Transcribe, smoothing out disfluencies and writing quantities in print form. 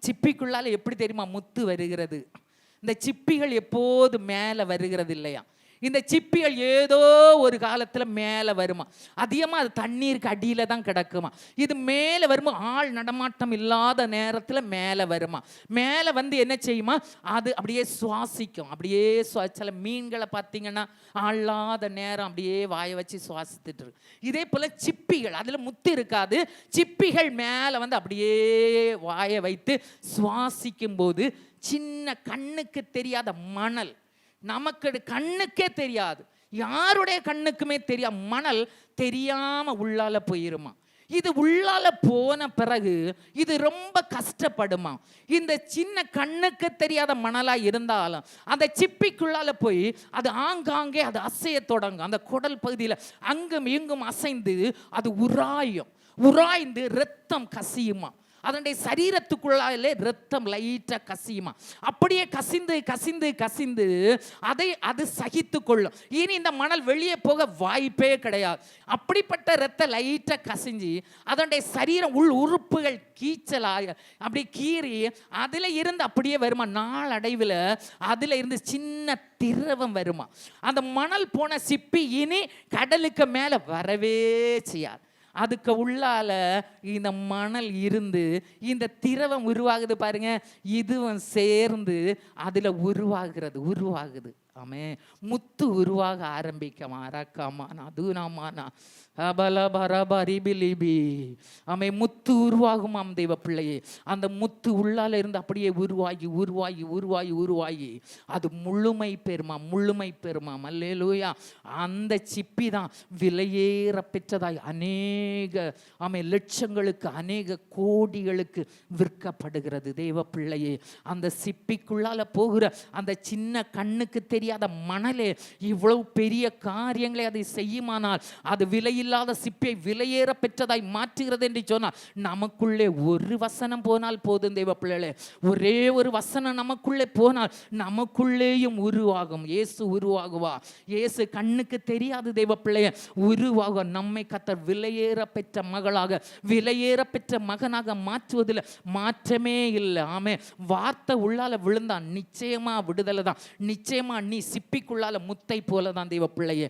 சிப்பிக்குள்ளால எப்படி தெரியுமா முத்து வருகிறது? இந்த சிப்பிகள் எப்போது மேலே வருகிறது இல்லையா? இந்த சிப்பிகள் ஏதோ ஒரு காலத்தில் மேலே வருமா, அதிகமாக அது தண்ணீருக்கு அடியில் தான் கிடக்குமா. இது மேலே வருமா, ஆள் நடமாட்டம் இல்லாத நேரத்தில் மேலே வருமா. மேலே வந்து என்ன செய்யுமா, அது அப்படியே சுவாசிக்கும். அப்படியே சில மீன்களை பார்த்தீங்கன்னா ஆளாத நேரம் அப்படியே வாயை வச்சு சுவாசித்துட்டு இருக்கு. இதே போல் சிப்பிகள், அதில் முத்து இருக்காது, சிப்பிகள் மேலே வந்து அப்படியே வாயை வைத்து சுவாசிக்கும் போது சின்ன கண்ணுக்கு தெரியாத மணல், நமக்கு கண்ணுக்கே தெரியாது, யாருடைய கண்ணுக்குமே தெரியாது, மணல் தெரியாம உள்ளால போயிருமா. இது உள்ளால போன பிறகு இது ரொம்ப கஷ்டப்படுமா. இந்த சின்ன கண்ணுக்கு தெரியாத மணலா இருந்தாலும் அந்த சிப்பிக்குள்ளால போய் அது ஆங்காங்கே அது அசைய தொடங்கும். அந்த குடல் பகுதியில் அங்கும் இங்கும் அசைந்து அது உராய்ந்து ரத்தம் கசியுமா. அதனுடைய சரீரத்துக்குள்ளாலே ரத்தம் லைட்டாக கசியுமா. அப்படியே கசிந்து கசிந்து கசிந்து அது சகித்து கொள்ளும். இனி இந்த மணல் வெளியே போக வாய்ப்பே கிடையாது. அப்படிப்பட்ட ரத்தம் லைட்டாக கசிஞ்சு அதனுடைய சரீரம் உள் உறுப்புகள் கீச்சலாக அப்படி கீறி அதில் இருந்து அப்படியே வருமா. நாளடைவில் அதில் இருந்து சின்ன திரவம் வருமா. அந்த மணல் போன சிப்பி இனி கடலுக்கு மேலே வரவே செய்யாது. அதுக்கு உள்ளால இந்த மணல் இருந்து இந்த திரவம் உருவாகுது பாருங்க, இதுவும் சேர்ந்து அதுல உருவாகுது. ஆமே, முத்து உருவாக ஆரம்பிக்கமா ரக்கமானா தூனாமானா அபலபரபரிபிலிபி. ஆமே, முத்து உருவாகுமாம் தெய்வ பிள்ளையே. அந்த முத்து உள்ளால இருந்து அப்படியே உருவாகி அது முழுமை பெறுமாம். அல்லேலூயா. அந்த சிப்பி தான் விலையேற பெற்றதாய் அநேக லட்சங்களுக்கு அநேக கோடிகளுக்கு விற்கப்படுகிறது தெய்வ பிள்ளையே. அந்த சிப்பிக்குள்ளால போகிற அந்த சின்ன கண்ணுக்கு தெரியாத மணலே இவ்வளவு பெரிய காரியங்களை அதை செய்யுமானால் அது விலையில்லாத சிப்பை விலையேற பெற்றதாய் மாற்றுகிறது என்று சொன்னால் நமக்குள்ளே ஒரு வசனம் போனால் போதும் தெய்வ பிள்ளைகளே. ஒரே ஒரு வசனம் நமக்குள்ளே போனால் நமக்குள்ளேயும் உருவாகும். இயேசு உருவாகுவா. இயேசு கண்ணுக்கு தெரியாது தெய்வ பிள்ளைய உருவாக நம்மை கர்த்தர் விலையேற பெற்ற மகளாக விலையேற பெற்ற மகனாக மாற்றுவதில் மாற்றமே இல்லை. ஆமே, வார்த்தை உள்ளால விழுந்தான் நிச்சயமா விடுதலை தான். நிச்சயமா நீ சிப்பிக்குள்ளால முத்தை போல தான் தெய்வ பிள்ளையே.